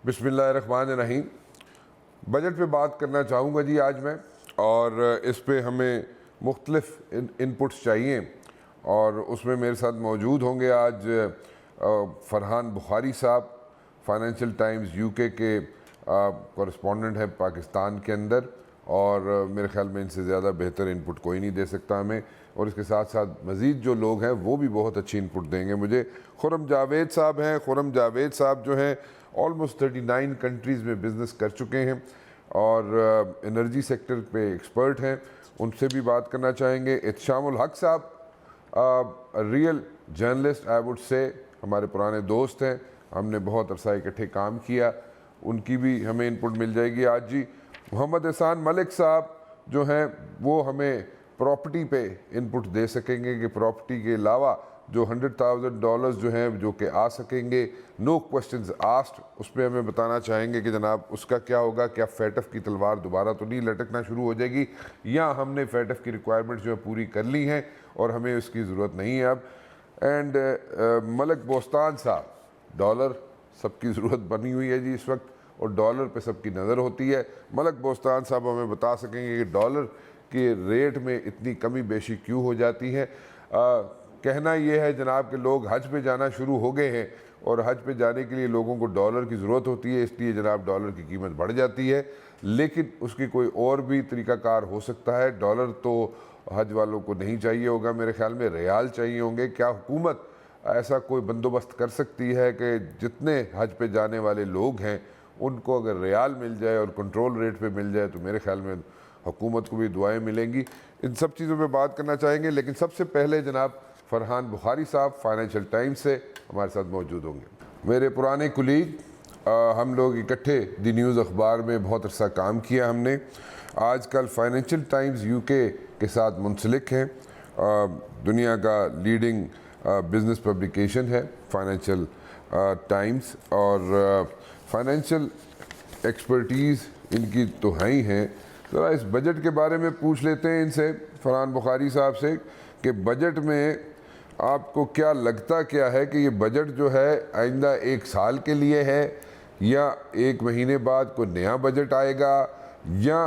बिस्मिल्लाहिर्रहमानिर्रहीम। बजट पे बात करना चाहूँगा जी आज मैं, और इस पे हमें मुख्तलिफ इनपुट्स चाहिए और उसमें मेरे साथ मौजूद होंगे आज फरहान बुखारी साहब, फाइनेंशियल टाइम्स यूके के कॉरेस्पॉन्डेंट हैं पाकिस्तान के अंदर, और मेरे ख्याल में इनसे ज़्यादा बेहतर इनपुट कोई नहीं दे सकता हमें। और इसके साथ साथ मज़ीद जो लोग हैं वो भी बहुत अच्छी इनपुट देंगे मुझे। खुर्रम जावेद साहब हैं। खुर्रम जावेद साहब जो हैं ऑलमोस्ट 39 कंट्रीज़ में बिज़नेस कर चुके हैं और एनर्जी सेक्टर पे एक्सपर्ट हैं, उनसे भी बात करना चाहेंगे। इत्शामुल हक साहब, real journalist I would say, हमारे पुराने दोस्त हैं, हमने बहुत अरसा इकट्ठे काम किया, उनकी भी हमें इनपुट मिल जाएगी आज जी। मोहम्मद एहसान मलिक साहब जो हैं वो हमें प्रॉपर्टी पे इनपुट दे सकेंगे कि प्रॉपर्टी के अलावा जो $100,000 जो हैं जो कि आ सकेंगे, नो क्वेश्चंस आस्क्ड, उस पर हमें बताना चाहेंगे कि जनाब उसका क्या होगा। क्या फैटफ की तलवार दोबारा तो नहीं लटकना शुरू हो जाएगी, या हमने फैटफ की रिक्वायरमेंट जो है पूरी कर ली हैं और हमें उसकी ज़रूरत नहीं है अब। एंड मलिक बोस्तान साहब, डॉलर सबकी ज़रूरत बनी हुई है जी इस वक्त, और डॉलर पे सबकी नज़र होती है। मलिक बोस्तान साहब हमें बता सकेंगे कि डॉलर के रेट में इतनी कमी बेशी क्यों हो जाती है। कहना यह है जनाब कि लोग हज पे जाना शुरू हो गए हैं और हज पे जाने के लिए लोगों को डॉलर की ज़रूरत होती है, इसलिए जनाब डॉलर की कीमत बढ़ जाती है, लेकिन उसकी कोई और भी तरीक़ाकार हो सकता है। डॉलर तो हज वालों को नहीं चाहिए होगा, मेरे ख्याल में रियाल चाहिए होंगे। क्या हुकूमत ऐसा कोई बंदोबस्त कर सकती है कि जितने हज पे जाने वाले लोग हैं उनको अगर रियाल मिल जाए और कंट्रोल रेट पे मिल जाए तो मेरे ख्याल में हुकूमत को भी दुआएं मिलेंगी। इन सब चीज़ों पे बात करना चाहेंगे, लेकिन सबसे पहले जनाब फरहान बुखारी साहब फाइनेंशियल टाइम्स से हमारे साथ मौजूद होंगे। मेरे पुराने कुलीग, हम लोग इकट्ठे दी न्यूज़ अखबार में बहुत अरसा काम किया हमने। आजकल फाइनेंशियल टाइम्स यूके के साथ मुंसलिक हैं। दुनिया का लीडिंग बिज़नेस पब्लिकेशन है फाइनेंशियल टाइम्स, और फाइनेंशियल एक्सपर्टीज़ इनकी तो है ही हैं। ज़रा इस बजट के बारे में पूछ लेते हैं इनसे, फरहान बुखारी साहब से, कि बजट में आपको क्या लगता क्या है कि ये बजट जो है आइंदा एक साल के लिए है, या एक महीने बाद कोई नया बजट आएगा, या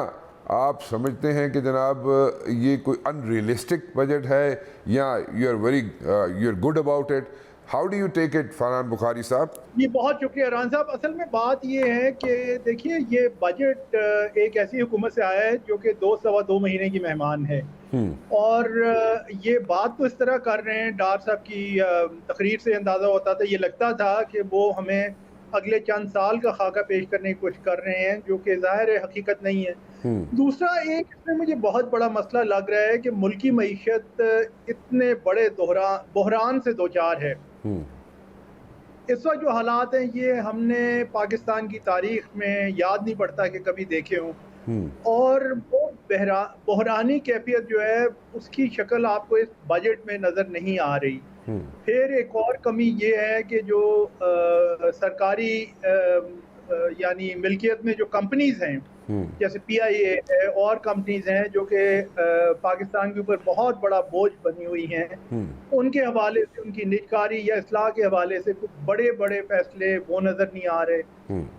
आप समझते हैं कि जनाब ये कोई अनरियलिस्टिक बजट है, या you are good about it. How do you take it Farhan Bukhari sahab? जी, बहुत शुक्रिया रान साहब। असल में बात ये है कि देखिए, ये बजट एक ऐसी हुकूमत से आया है जो कि 2 सवा 2 महीने की मेहमान है, और ये बात तो इस तरह कर रहे हैं, डार साहब की तकरीर से अंदाज़ा होता था, ये लगता था कि वो हमें अगले चंद साल का खाका पेश करने की कोशिश कर रहे हैं, जो कि ज़ाहिर है हकीकत नहीं है। दूसरा एक इसमें मुझे बहुत बड़ा मसला लग रहा है कि मुल्की मईशत इतने बड़े बहरान से दो चार है। इस वक्त जो हालात हैं, ये हमने पाकिस्तान की तारीख में याद नहीं पड़ता कि कभी देखे हों, और वो बहरानी कैफियत जो है उसकी शक्ल आपको इस बजट में नज़र नहीं आ रही। फिर एक और कमी ये है कि जो सरकारी यानी मिल्कियत में जो कंपनीज हैं, जैसे पीआईए है और कंपनीज हैं जो कि पाकिस्तान के ऊपर बहुत बड़ा बोझ बनी हुई हैं, उनके हवाले से, उनकी निजकारी या इस्लाह के हवाले से कुछ बड़े बड़े फैसले वो नज़र नहीं आ रहे।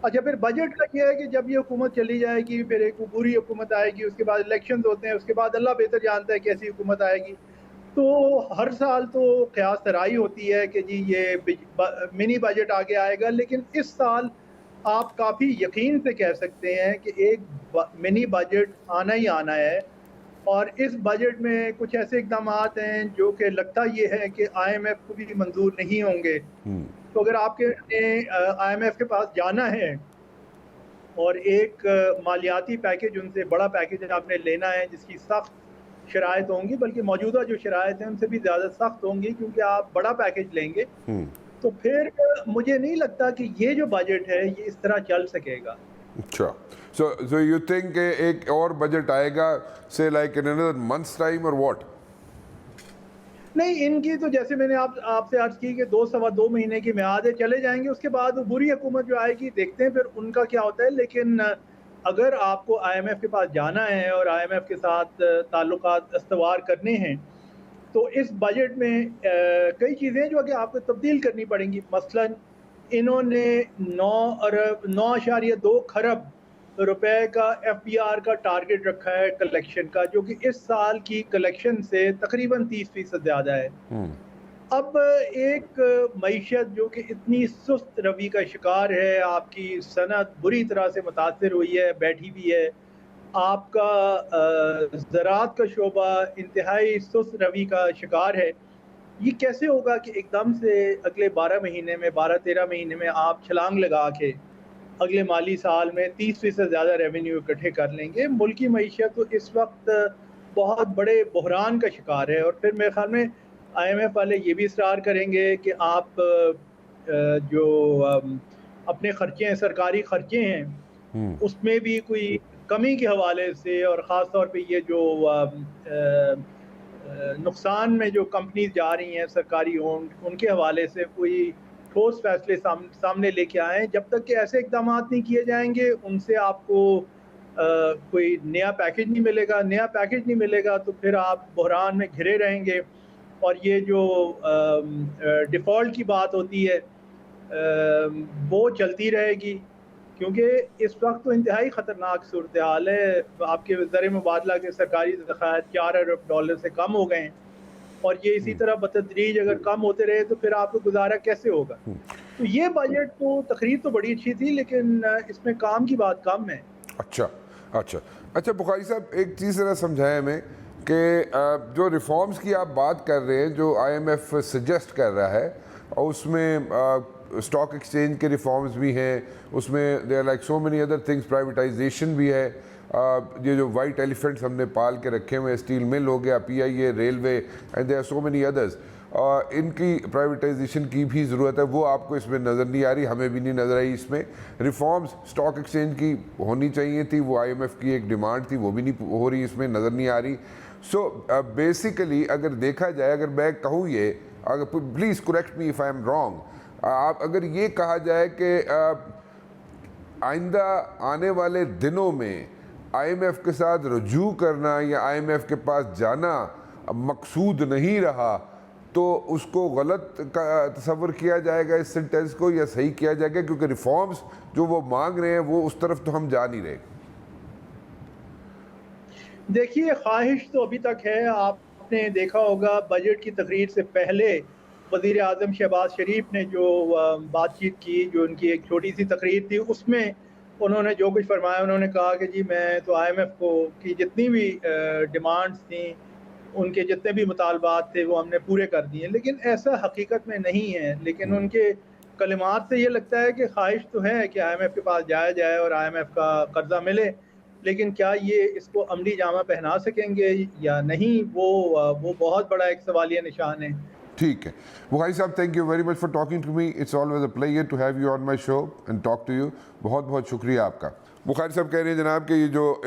अच्छा, फिर बजट का ये है कि जब ये हुकूमत चली जाएगी, फिर एक बुरी हुकूमत आएगी, उसके बाद इलेक्शन होते हैं, उसके बाद अल्लाह बेहतर जानता है कैसी हुकूमत आएगी। तो हर साल तो क़यास तराई होती है कि जी ये मिनी बजट आगे आएगा, लेकिन इस साल आप काफ़ी यकीन से कह सकते हैं कि एक मिनी बजट आना ही आना है। और इस बजट में कुछ ऐसे इक़दामात हैं जो कि लगता ये है कि आईएमएफ को भी मंजूर नहीं होंगे। तो अगर आपके आईएमएफ के पास जाना है और एक मालियाती पैकेज, उनसे बड़ा पैकेज आपने लेना है जिसकी सख्त शराइत होंगी, बल्कि मौजूदा जो शराइत हैं उनसे भी ज़्यादा सख्त होंगी, क्योंकि आप बड़ा पैकेज लेंगे, तो फिर मुझे नहीं लगता कि ये जो बजट है ये इस तरह चल सकेगा। अच्छा, so you think एक और बजट आएगा, say like in another month's time or what? नहीं, इनकी तो जैसे मैंने आपसे अर्ज की कि 2 सवा 2 महीने की मियाद है, चले जाएंगे, उसके बाद वो बुरी हुकूमत जो आएगी देखते हैं फिर उनका क्या होता है। लेकिन अगर आपको आईएमएफ के पास जाना है और आईएमएफ के साथ ताल्लुकात इस्तवार करने हैं, तो इस बजट में कई चीज़ें जो कि आपको तब्दील करनी पड़ेंगी। मसलन इन्होंने 9.2 खरब रुपए का एफबीआर का टारगेट रखा है कलेक्शन का, जो कि इस साल की कलेक्शन से तकरीबन 30% ज़्यादा है। अब एक मईशत जो कि इतनी सुस्त रवि का शिकार है, आपकी सनत बुरी तरह से मुतासर हुई है, बैठी भी है। आपका ज़राअत का शोबा इंतहाई सुस्त रवि का शिकार है। ये कैसे होगा कि एकदम से अगले 12 महीने में, 12-13 महीने में आप छलांग लगा के अगले माली साल में 30% से ज़्यादा रेवेन्यू इकट्ठे कर लेंगे? मुल्की मईशत तो इस वक़्त बहुत बड़े बहरान का शिकार है, और फिर मेरे ख़्याल में आईएमएफ वाले ये भी इसरार करेंगे कि आप जो अपने खर्चे हैं, सरकारी खर्चे हैं, उसमें भी कोई कमी के हवाले से, और ख़ास तौर पे ये जो नुकसान में जो कंपनीज जा रही हैं सरकारी ओन्ड, उनके हवाले से कोई ठोस फैसले सामने लेके आए। जब तक कि ऐसे इकदाम नहीं किए जाएंगे, उनसे आपको कोई नया पैकेज नहीं मिलेगा। नया पैकेज नहीं मिलेगा तो फिर आप बहरान में घिरे रहेंगे, और ये जो डिफ़ॉल्ट की बात होती है वो चलती रहेगी, क्योंकि इस वक्त तो इंतहाई ख़तरनाक सूरत हाल है। आपके ज़र मुबादला के सरकारी ज़ख़ायत $4 अरब से कम हो गए हैं, और ये इसी तरह बतदरीज अगर कम होते रहे तो फिर आपको गुजारा कैसे होगा? तो ये बजट तो तकरीर तो बड़ी अच्छी थी, लेकिन इसमें काम की बात कम है। अच्छा अच्छा अच्छा बुखारी साहब, एक चीज़ ज़रा समझाएं हमें कि जो रिफॉर्म्स की आप बात कर रहे हैं, जो आईएमएफ सजेस्ट कर रहा है, और उसमें स्टॉक एक्सचेंज के रिफॉर्म्स भी हैं, उसमें there like so many other things, privatisation भी है। ये जो वाइट एलिफेंट्स हमने पाल के रखे हुए हैं, स्टील मिल हो गया, PIA, railway, and there are so many others, इनकी प्राइवेटाइजेशन की भी ज़रूरत है। वो आपको इसमें नज़र नहीं आ रही, हमें भी नहीं नज़र आई। इसमें रिफॉर्म्स स्टॉक एक्सचेंज की होनी चाहिए थी, वो आईएमएफ की एक डिमांड थी, वो भी नहीं हो रही, इसमें नज़र नहीं आ रही। सो बेसिकली अगर देखा जाए, अगर मैं कहूँ ये, अगर please correct me if I am wrong, आप अगर ये कहा जाए कि आइंदा आने वाले दिनों में आईएमएफ के साथ रजू करना या आईएमएफ के पास जाना मकसूद नहीं रहा, तो उसको गलत का तस्वर किया जाएगा इस सेंटेंस को, या सही किया जाएगा? क्योंकि रिफॉर्म्स जो वो मांग रहे हैं वो उस तरफ तो हम जा नहीं रहे। देखिए, ख्वाहिश तो अभी तक है। आपने देखा होगा बजट की तकरीर से पहले वज़ीर आज़म शहबाज शरीफ ने जो बातचीत की, जो उनकी एक छोटी सी तकरीर थी, उसमें उन्होंने जो कुछ फरमाया, उन्होंने कहा कि जी मैं तो आईएमएफ को की जितनी भी डिमांड्स थी, उनके जितने भी मुतालबात थे वो हमने पूरे कर दिए। लेकिन ऐसा हकीकत में नहीं है। लेकिन उनके कलिमात से ये लगता है कि ख्वाहिश तो है कि आईएमएफ के पास जाया जाए और आईएमएफ का कर्जा मिले, लेकिन क्या ये इसको अमली जामा पहना सकेंगे या नहीं, वो बहुत बड़ा एक सवालिया निशान है। ठीक है Bukhari sahab, thank you very much for talking to me. It's always a pleasure to have you on my show and talk to you. बहुत बहुत शुक्रिया आपका। बुखारी साहब कह रहे हैं जनाब कि ये जो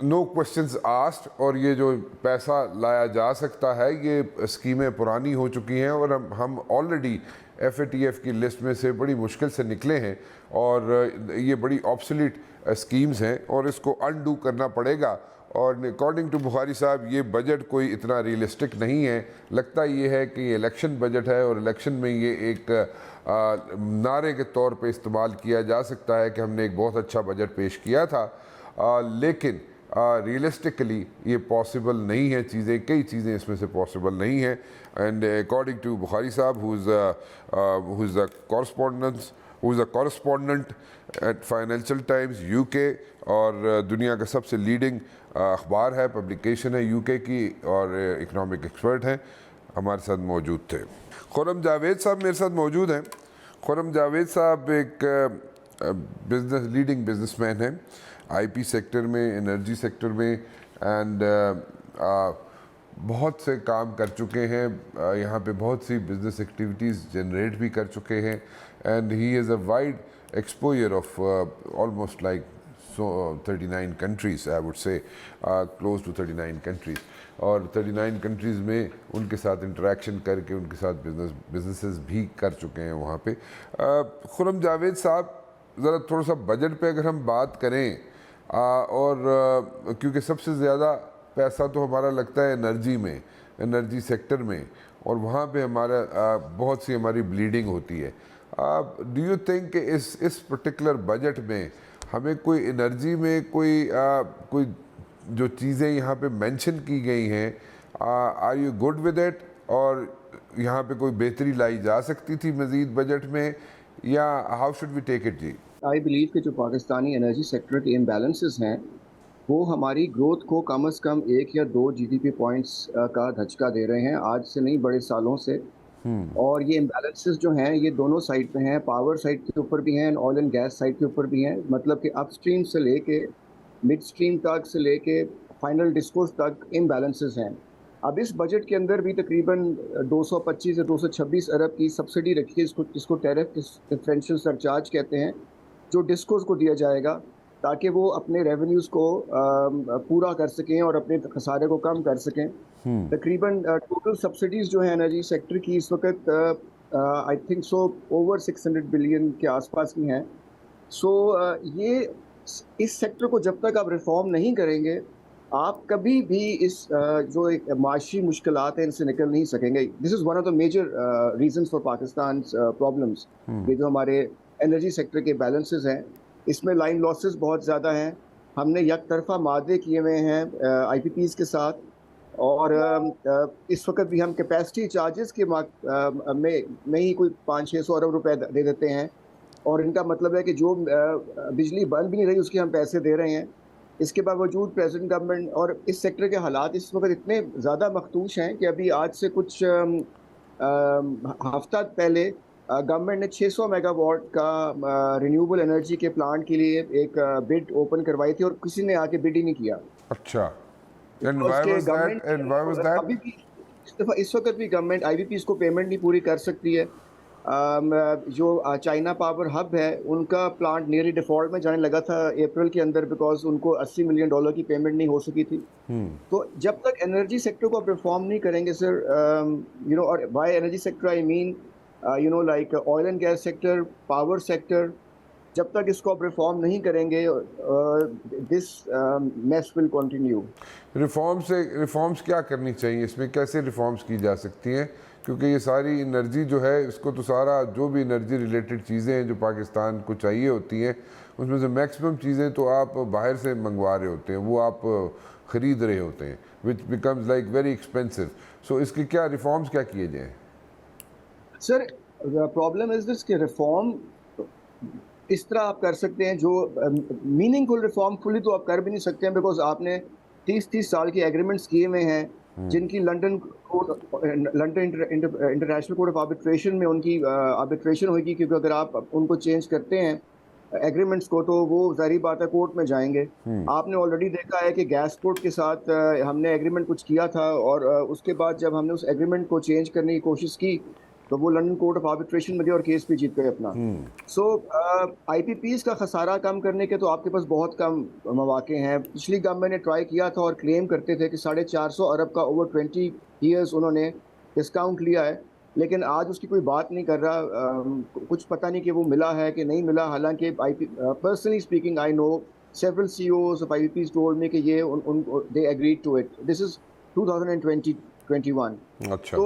नो क्वेश्चंस आस्क्ड और ये जो पैसा लाया जा सकता है, ये स्कीमें पुरानी हो चुकी हैं, और हम ऑलरेडी एफएटीएफ की लिस्ट में से बड़ी मुश्किल से निकले हैं, और ये बड़ी ऑब्सोलीट स्कीम्स हैं, और इसको अनडू करना पड़ेगा। और अकॉर्डिंग टू बुखारी साहब ये बजट कोई इतना रियलिस्टिक नहीं है। लगता ये है कि ये इलेक्शन बजट है, और इलेक्शन में ये एक नारे के तौर पे इस्तेमाल किया जा सकता है कि हमने एक बहुत अच्छा बजट पेश किया था, लेकिन रियलिस्टिकली ये पॉसिबल नहीं है। कई चीज़ें इसमें से पॉसिबल नहीं है। And according to Bukhari sahab, who is the correspondent at Financial Times UK, और दुनिया का सबसे लीडिंग अखबार है, पब्लिकेशन है यूके की, और इकनॉमिक एक्सपर्ट हैं, हमारे साथ मौजूद थे। खुर्रम जावेद साहब मेरे साथ मौजूद हैं। खुर्रम जावेद साहब एक लीडिंग बिजनेसमैन हैं, आईपी सेक्टर में, एनर्जी सेक्टर में, एंड बहुत से काम कर चुके हैं। यहाँ पे बहुत सी बिजनेस एक्टिविटीज़ जनरेट भी कर चुके हैं, and he is a wide exposure of almost like 39 countries, I would say, close to 39 countries, और 39 countries में उनके साथ इंटरेक्शन करके उनके साथ बिजनेसेस भी कर चुके हैं वहाँ पे। खुर्रम जावेद साहब, ज़रा थोड़ा सा बजट पे अगर हम बात करें, और क्योंकि सबसे ज़्यादा पैसा तो हमारा लगता है एनर्जी में, एनर्जी सेक्टर में, और वहाँ पे हमारा बहुत सी हमारी ब्लीडिंग होती है। डू यू थिंक इस पर्टिकुलर बजट में हमें कोई एनर्जी में कोई जो चीज़ें यहाँ पे मेंशन की गई हैं, are you good with it, और यहाँ पे कोई बेहतरी लाई जा सकती थी मज़ीद बजट में, या how should we take it ji? I believe कि जो पाकिस्तानी एनर्जी सेक्टर के इम्बैलेंसेस हैं वो हमारी ग्रोथ को कम से कम 1 या 2 जीडीपी पॉइंट्स का धचका दे रहे हैं, आज से नहीं बड़े सालों से। और ये इम्बैलेंसेस जो हैं ये दोनों साइड पे हैं, पावर साइड के ऊपर भी हैं, ऑयल एंड गैस साइड के ऊपर भी हैं। मतलब कि अपस्ट्रीम से लेके मिड स्ट्रीम तक से लेके फाइनल डिस्कोर्स तक इम्बैलेंसेस हैं। अब इस बजट के अंदर भी तकरीबन 225 से 226 अरब की सब्सिडी रखी है, इसको टैरिफ डिफरेंशियल सरचार्ज कहते हैं, जो डिस्कोस को दिया जाएगा ताकि वो अपने रेवेन्यूज़ को पूरा कर सकें और अपने खसारे को कम कर सकें। तकरीबन टोटल सब्सिडीज़ जो हैं एनर्जी सेक्टर की इस वक्त I think so over 600 billion के आसपास की हैं। सो ये इस सेक्टर को जब तक आप रिफॉर्म नहीं करेंगे आप कभी भी इस जो एक माशी मुश्किलात हैं इनसे निकल नहीं सकेंगे। This is one of the major reasons for Pakistan problems. ये जो हमारे एनर्जी सेक्टर के बैलेंसेस हैं इसमें लाइन लॉसेस बहुत ज़्यादा हैं। हमने एक तरफा मादे किए हुए हैं IPPs के साथ, और इस वक्त भी हम कैपेसिटी चार्जेस के में ही कोई 500-600 अरब रुपए दे देते हैं, और इनका मतलब है कि जो बिजली बंद भी नहीं रही उसके हम पैसे दे रहे हैं। इसके बावजूद प्रेजेंट गवर्नमेंट और इस सेक्टर के हालात इस वक्त इतने ज़्यादा मखदूश हैं कि अभी आज से कुछ हफ्ता पहले गवर्नमेंट ने 600 मेगावाट का रिन्यूएबल एनर्जी के प्लांट के लिए एक बिड ओपन करवाई थी और किसी ने आके बिड ही नहीं किया। अच्छा, and why was that? अभी भी इस वक्त भी गवर्नमेंट IPPs को पेमेंट नहीं पूरी कर सकती है। जो चाइना पावर हब है उनका प्लांट नियरली डिफॉल्ट में जाने लगा था अप्रैल के अंदर, बिकॉज उनको $80 मिलियन की पेमेंट नहीं हो सकी थी। तो जब तक एनर्जी सेक्टर को आप रिफॉर्म नहीं करेंगे सर, और by energy sector I mean like oil and gas sector, power sector, जब तक इसको आप रिफॉर्म नहीं करेंगे this mess will continue. Reforms क्या करनी चाहिए, इसमें कैसे रिफॉर्म्स की जा सकती हैं? क्योंकि ये सारी एनर्जी जो है इसको तो सारा जो भी एनर्जी रिलेटेड चीज़ें हैं जो पाकिस्तान को चाहिए होती हैं उसमें से मैक्सिमम चीज़ें तो आप बाहर से मंगवा रहे होते हैं, वो आप ख़रीद रहे होते हैं, which becomes like very expensive. So इसके क्या रिफॉर्म्स क्या किए जाएँ? सर प्रॉब्लम इज़ दिस कि रिफॉर्म इस तरह आप कर सकते हैं जो मीनिंगफुल रिफॉर्म फुली तो आप कर भी नहीं सकते हैं, बिकॉज आपने 30-30 साल के एग्रीमेंट्स किए हुए हैं जिनकी London international court of arbitration में उनकी आर्बिट्रेशन होगी, क्योंकि अगर आप उनको चेंज करते हैं एग्रीमेंट्स को तो वो ज़ाहिर बात है कोर्ट में जाएंगे। आपने ऑलरेडी देखा है कि गैस कोर्ट के साथ हमने एग्रीमेंट कुछ किया था और उसके बाद जब हमने उस एग्रीमेंट को चेंज करने की कोशिश की तो वो लंदन कोर्ट ऑफ आर्बिट्रेशन में गए और केस भी जीत गए अपना। सो IPPs का खसारा कम करने के तो आपके पास बहुत कम मौके हैं। पिछली गवर्नमेंट ने ट्राई किया था और क्लेम करते थे कि 450 अरब का ओवर 20 ईयर्स उन्होंने डिस्काउंट लिया है, लेकिन आज उसकी कोई बात नहीं कर रहा। कुछ पता नहीं कि वो मिला है कि नहीं मिला। हालांकि personally speaking I know several CEOs of IPPs told me कि ये they agreed to it. This is 2021। अच्छा, तो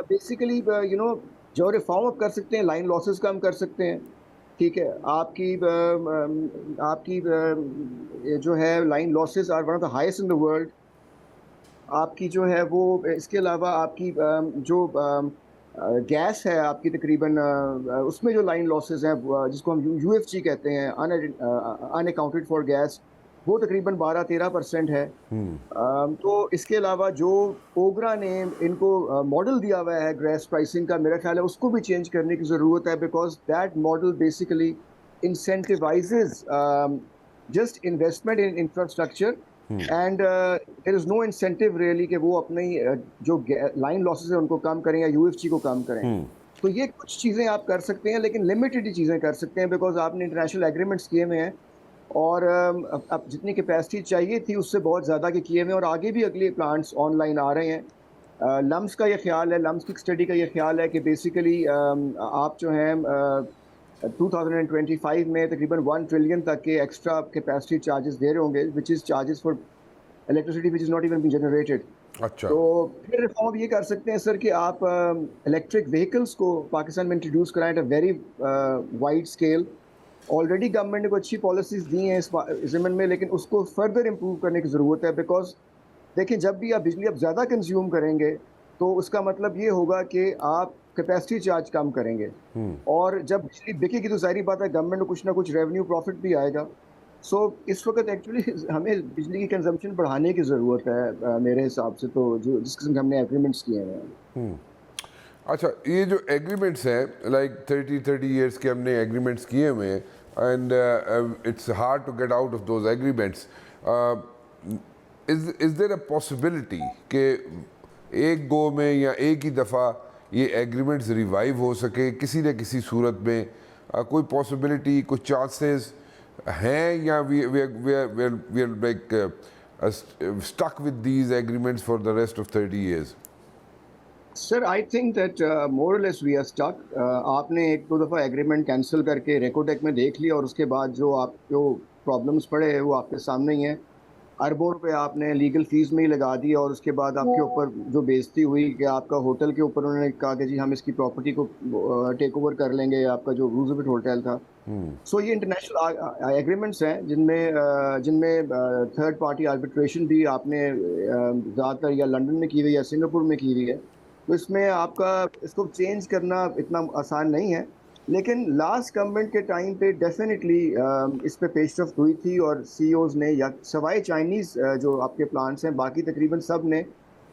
बेसिकली जो रिफॉर्म आप कर सकते हैं, लाइन लॉसेस कम कर सकते हैं, ठीक है। आपकी जो है line losses are one of the highest in the world. आपकी जो है वो इसके अलावा आपकी जो गैस है आपकी तकरीबन उसमें जो लाइन लॉसेस हैं जिसको हम UFG कहते हैं, अनअकाउंटेड फॉर गैस, वो तकरीबन 12-13% है। तो इसके अलावा जो ओगरा ने इनको मॉडल दिया हुआ है गैस प्राइसिंग का, मेरा ख्याल है उसको भी चेंज करने की ज़रूरत है, because that model basically incentivises just investment in infrastructure and there is no incentive really कि वो अपनी जो लाइन लॉसेस है उनको कम करें या UFG को कम करें। तो ये कुछ चीज़ें आप कर सकते हैं, लेकिन लिमिटेड ही चीज़ें कर सकते हैं, बिकॉज आपने इंटरनेशनल एग्रीमेंट्स किए हुए हैं और अब जितनी कैपेसिटी चाहिए थी उससे बहुत ज़्यादा के किए हुए, और आगे भी अगले प्लांट्स ऑनलाइन आ रहे हैं। लम्स का ये ख्याल है, लम्स की स्टडी का ये ख्याल है कि बेसिकली आप जो हैं 2025 में तकरीबन 1 ट्रिलियन तक के एक्स्ट्रा कैपेसिटी चार्जेस दे रहे होंगे, which is charges for electricity which is not even be generated. अच्छा। तो फिर रिफॉर्म ये कर सकते हैं सर कि आप इलेक्ट्रिक व्हीकल्स को पाकिस्तान में इंट्रोड्यूस कराएं at a very wide scale. Already government ने कुछ अच्छी पॉलिसीज दी हैं इस ज़मन में, लेकिन उसको फर्दर इम्प्रूव करने की ज़रूरत है। बिकॉज देखिए, जब भी आप बिजली अब ज़्यादा कंज्यूम करेंगे तो उसका मतलब ये होगा कि आप कैपेसिटी चार्ज कम करेंगे, और जब बिजली बिकेगी तो जाहिर बात है गवर्नमेंट को कुछ ना कुछ रेवेन्यू प्रॉफिट भी आएगा। सो इस वक्त एक्चुअली हमें बिजली की कंजम्पशन बढ़ाने की ज़रूरत है, मेरे हिसाब से तो, जो जिस किस्म के हमने एग्रीमेंट्स किए हैं। अच्छा, ये जो एग्रीमेंट्स हैं लाइक 30 ईयर्स के हमने एग्रीमेंट्स किए हुए हैं, and it's hard to get out of those agreements. Is there a possibility कि एक गो में या एक ही दफ़ा ये एग्रीमेंट्स रिवाइव हो सके किसी न किसी सूरत में? कोई पॉसिबिलिटी, कुछ चांसेस हैं, या we are like stuck with these agreements for the rest of 30 years? Sir I think that more less we are stuck. आपने एक दो दफ़ा एग्रीमेंट कैंसिल करके रेकोटेक में देख लिया, और उसके बाद जो प्रॉब्लम्स पड़े हैं वो आपके सामने ही हैं। अरबों रुपए आपने लीगल फीस में ही लगा दिए, और उसके बाद आपके ऊपर जो बेइज्जती हुई कि आपका होटल के ऊपर उन्होंने कहा कि जी हम इसकी प्रॉपर्टी को टेक ओवर कर लेंगे, आपका जो रूजवेल्ट होटल था। सो ये इंटरनेशनल एग्रीमेंट्स हैं जिनमें थर्ड पार्टी आर्बिट्रेशन भी आपने ज़्यादातर या लंदन में की हुई है, सिंगापुर में की हुई है। तो इसमें आपका इसको चेंज करना इतना आसान नहीं है, लेकिन लास्ट गवर्नमेंट के टाइम पे डेफिनेटली इस पे पेशरफ्त हुई थी, और सीईओज ने, या सवाए चाइनीज़ जो आपके प्लांट्स हैं, बाकी तकरीबन सब ने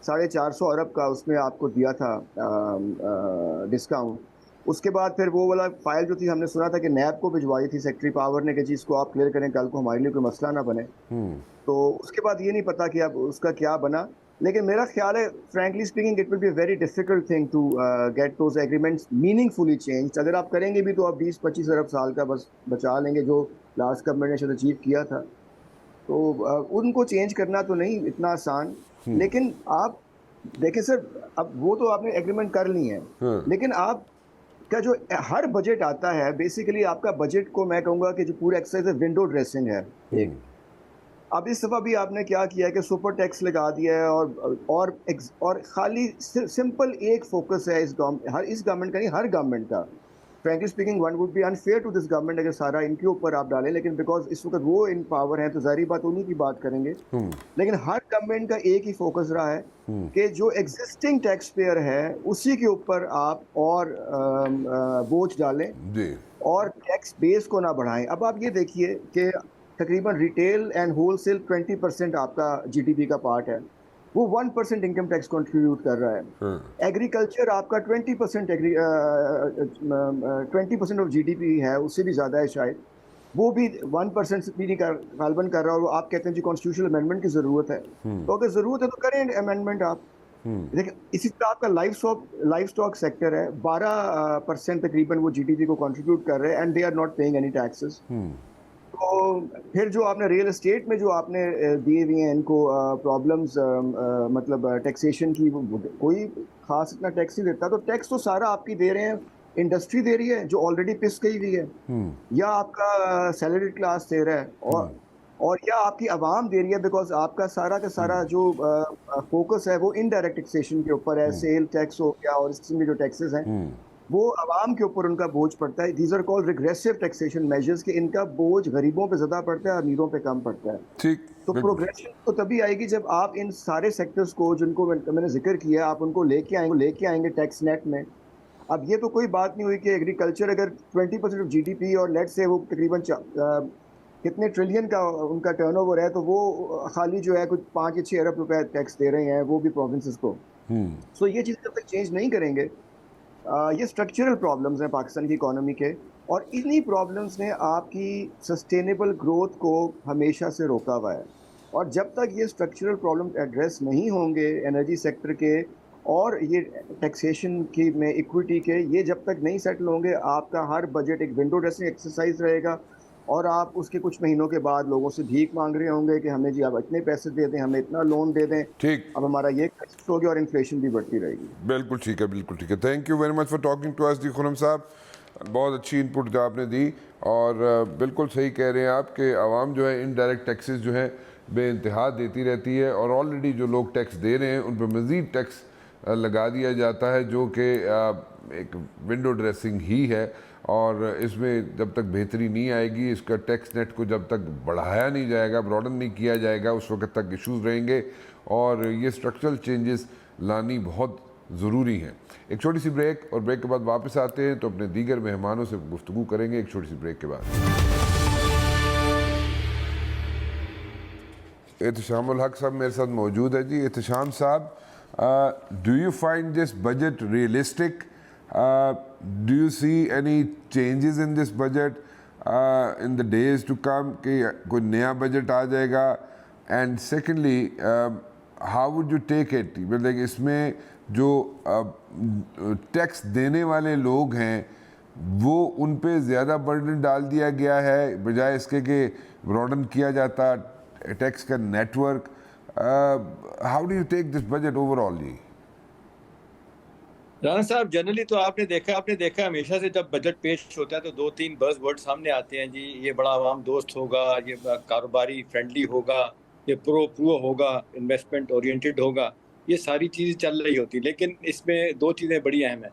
450 अरब का उसमें आपको दिया था डिस्काउंट। उसके बाद फिर वो वाला फाइल जो थी, हमने सुना था कि नैब को भिजवाई थी सेक्रेटरी पावर ने कि जी इसको आप क्लियर करें, कल को हमारे लिए कोई मसला ना बने। तो उसके बाद ये नहीं पता कि अब उसका क्या बना, लेकिन मेरा ख्याल है frankly speaking it will be a very difficult thing to get those agreements meaningfully changed. अगर आप करेंगे भी तो आप 20-25 अरब साल का बस बचा लेंगे, जो लास्ट गवर्नमेंट ने शायद अचीव किया था। तो उनको चेंज करना तो नहीं इतना आसान, लेकिन आप देखें सर, अब वो तो आपने एग्रीमेंट कर ली है, लेकिन आप का जो हर बजट आता है, बेसिकली आपका बजट को मैं कहूँगा कि जो पूरा एक्सरसाइज है विंडो ड्रेसिंग है एक। अब इस दफ़ा भी आपने क्या किया है कि सुपर टैक्स लगा दिया है, और खाली सिंपल एक फोकस है इस गवर्नमेंट का नहीं, हर गवर्नमेंट का। Frankly speaking one would be unfair to this government अगर सारा इनके ऊपर आप डालें, लेकिन बिकॉज इस वक्त वो इन पावर है तो जाहिर बात उन्हीं की बात करेंगे। लेकिन हर गवर्नमेंट का एक ही फोकस रहा है कि जो एग्जिस्टिंग टैक्स पेयर है उसी के ऊपर आप और बोझ डालें जी। और टैक्स बेस को ना बढ़ाएं। अब आप ये देखिए कि तकरीबन रिटेल एंड होलसेल 20% आपका जीडीपी का पार्ट है, वो 1% इनकम टैक्स कंट्रीब्यूट कर रहा है। एग्रीकल्चर आपका 20% ऑफ जीडीपी है, उससे भी ज़्यादा है शायद, वो भी 1% भी नहीं गालबन कर रहा, और आप कहते हैं जी कॉन्स्टिट्यूशनल अमेंडमेंट की ज़रूरत है। तो अगर ज़रूरत है तो करें अमेंडमेंट आप। देखिए इसी तरह आपका लाइफ स्टॉक सेक्टर है, 12% तकरीबन वो जीडीपी को कंट्रीब्यूट कर रहे हैं, and they are not paying any taxes. तो फिर जो आपने रियल एस्टेट में जो आपने दिए हुए हैं इनको प्रॉब्लम्स, मतलब टैक्सेशन की, कोई खास इतना टैक्स नहीं देता। तो टैक्स तो सारा आपकी दे रहे हैं, इंडस्ट्री दे रही है जो ऑलरेडी पिस गई हुई है, या आपका सैलरी क्लास दे रहा है, और या आपकी आवाम दे रही है, बिकॉज आपका सारा का सारा जो फोकस है वो इनडायरेक्ट टैक्सेशन के ऊपर है, सेल टैक्स हो गया और इस किस्म के जो टैक्सेस हैं वो आवाम के ऊपर उनका बोझ पड़ता है। These are called regressive taxation measures, कि इनका बोझ गरीबों पे ज़्यादा पड़ता है, अमीरों पे कम पड़ता है। ठीक। तो प्रोग्रेशन तो तभी आएगी जब आप इन सारे सेक्टर्स को जिनको मैंने जिक्र किया आप उनको लेके आएंगे टैक्स नेट में। अब ये तो कोई बात नहीं हुई कि एग्रीकल्चर अगर 20% ऑफ जीडीपी, और लेट से वो तकरीबन कितने ट्रिलियन का उनका टर्नओवर है, तो वो खाली जो है कुछ 5 या 6 अरब रुपए टैक्स दे रहे हैं, वो भी प्रोविंसेस को। सो ये चीज़ जब तक चेंज नहीं करेंगे, ये स्ट्रक्चरल प्रॉब्लम्स हैं पाकिस्तान की इकोनॉमी के, और इन्हीं प्रॉब्लम्स ने आपकी सस्टेनेबल ग्रोथ को हमेशा से रोका हुआ है। और जब तक ये स्ट्रक्चरल प्रॉब्लम एड्रेस नहीं होंगे एनर्जी सेक्टर के और ये टैक्सेशन की में इक्विटी के, ये जब तक नहीं सेटल होंगे, आपका हर बजट एक विंडो ड्रेसिंग एक्सरसाइज रहेगा, और आप उसके कुछ महीनों के बाद लोगों से भीख मांग रहे होंगे कि हमें जी आप इतने पैसे दे दें, हमें इतना लोन दे दें। ठीक। अब हमारा ये खर्च हो गया और इन्फ्लेशन भी बढ़ती रहेगी। बिल्कुल ठीक है, बिल्कुल ठीक है। Thank you very much for talking to us ji Khurram साहब, बहुत अच्छी इनपुट जो आपने दी, और बिल्कुल सही कह रहे हैं आप कि आवाम जो है इनडायरेक्ट टैक्सेस जो है बेइंतहा देती रहती है, और ऑलरेडी जो लोग टैक्स दे रहे हैं उन पर मज़ीद टैक्स लगा दिया जाता है, जो कि एक विंडो ड्रेसिंग ही है। और इसमें जब तक बेहतरी नहीं आएगी, इसका टैक्स नेट को जब तक बढ़ाया नहीं जाएगा, ब्रॉडन नहीं किया जाएगा, उस वक्त तक इश्यूज़ रहेंगे। और ये स्ट्रक्चरल चेंजेस लानी बहुत ज़रूरी हैं। एक छोटी सी ब्रेक, और ब्रेक के बाद वापस आते हैं तो अपने दीगर मेहमानों से गुफ्तगू करेंगे एक छोटी सी ब्रेक के बाद। एहतशामुल हक साहब मेरे साथ मौजूद है। जी Ehtesham sahab, do you find this budget realistic? Do you see any changes in this budget in the days to come, कि कोई नया बजट आ जाएगा? And secondly, how would you take it? मतलब इसमें जो टैक्स देने वाले लोग हैं वो उन पे ज़्यादा बर्डन डाल दिया गया है बजाय इसके कि ब्रॉडन किया जाता टैक्स का network. How do you take this budget overall? Ji Rana साहब, जनरली तो आपने देखा हमेशा से जब बजट पेश होता है तो 2-3 बज़वर्ड सामने आते हैं जी। ये बड़ा आवाम दोस्त होगा, ये कारोबारी फ्रेंडली होगा, ये प्रो होगा, इन्वेस्टमेंट ओरिएंटेड होगा, ये सारी चीज़ें चल रही होती। लेकिन इसमें 2 चीज़ें बड़ी अहम हैं।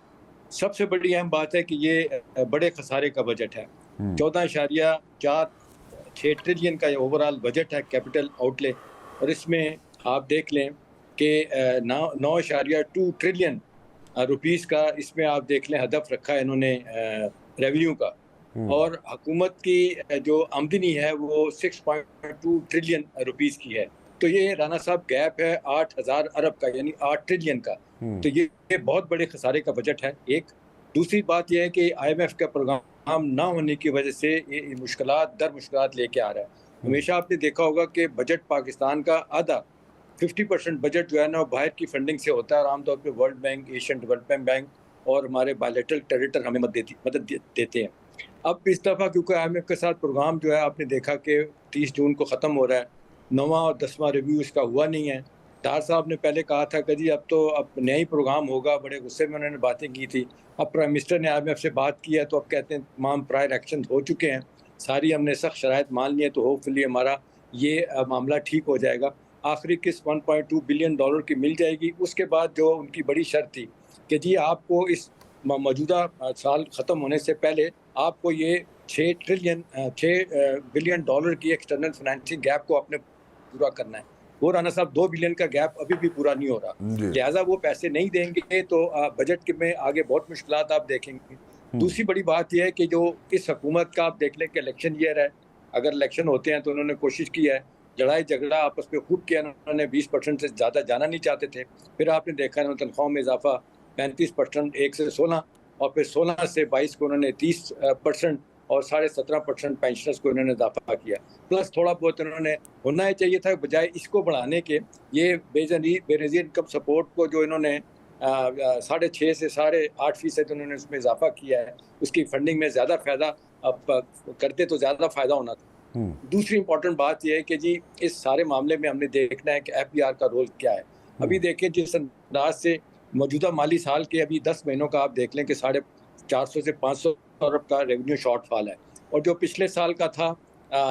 सबसे बड़ी अहम बात है कि ये बड़े खसारे का बजट है। 14.46 ट्रिलियन का ओवरऑल बजट है, कैपिटल आउटले। और इसमें आप देख लें कि 9.2 ट्रिलियन रुपीस का इसमें आप देख लें हदफ रखा है इन्होंने रेवेन्यू का। और हुकूमत की जो आमदनी है वो 6.2 ट्रिलियन रुपीस की है। तो ये राना साहब गैप है 8,000 अरब का, यानी 8 ट्रिलियन का। तो ये बहुत बड़े खसारे का बजट है। एक दूसरी बात यह है कि IMF का प्रोग्राम ना होने की वजह से ये मुश्किलात दर मुश्किलात लेके आ रहा है। हमेशा आपने देखा होगा कि बजट पाकिस्तान का आधा 50% बजट जो है ना बाहर की फंडिंग से होता है, और आमतौर पे world bank, Asian development bank और हमारे बायलैटरल क्रेडिटर हमें मदद देते हैं। अब इस दफ़ा क्योंकि IMF के साथ प्रोग्राम जो है आपने देखा कि 30 जून को ख़त्म हो रहा है, 9वां और 10वां रिव्यू इसका हुआ नहीं है। डार साहब ने पहले कहा था कि जी अब नया ही प्रोग्राम होगा, बड़े गुस्से में उन्होंने बातें की थी। अब प्राइम मिनिस्टर ने IMF से बात की है तो अब कहते हैं तमाम प्रायर एक्शन हो चुके हैं, सारी हमने सख्त शराइत मान ली है, तो होपफुली हमारा ये मामला ठीक हो जाएगा। आखिरी किस्त $1.2 बिलियन की मिल जाएगी। उसके बाद जो उनकी बड़ी शर्त थी कि जी आपको इस मौजूदा साल ख़त्म होने से पहले आपको ये 6 बिलियन डॉलर की एक्सटर्नल फाइनेंसिंग गैप को आपने पूरा करना है। वो राना साहब 2 बिलियन का गैप अभी भी पूरा नहीं हो रहा, लिहाजा वो पैसे नहीं देंगे तो बजट में आगे बहुत मुश्किलात आप देखेंगे। दूसरी बड़ी बात यह है कि जो इस हुकूमत का आप देख लें कि इलेक्शन ईयर है, अगर इलेक्शन होते हैं तो उन्होंने कोशिश की है, लड़ाई झगड़ा आपस में खूब किया, उन्होंने 20% से ज़्यादा जाना नहीं चाहते थे। फिर आपने देखा है तनख्वाहों में इजाफा 35%, 1 से 16, और फिर 16 से 22 को उन्होंने 30% और 17.5% पेंशनर्स को उन्होंने इजाफा किया। प्लस थोड़ा बहुत उन्होंने होना ही चाहिए था, बजाय इसको बढ़ाने के ये बेनज़ीर इनकम सपोर्ट को जो इन्होंने 6.5 से 8.5% उन्होंने उसमें इजाफा किया है, उसकी फंडिंग में ज़्यादा फ़ायदा अब करते तो ज़्यादा फ़ायदा होना था। दूसरी इंपॉर्टेंट बात यह है कि जी इस सारे मामले में हमने देखना है कि FBR का रोल क्या है। अभी देखें जिस अंदाज से मौजूदा माली साल के अभी 10 महीनों का आप देख लें कि 450 से 500 अरब का रेवेन्यू शॉर्टफॉल है, और जो पिछले साल का था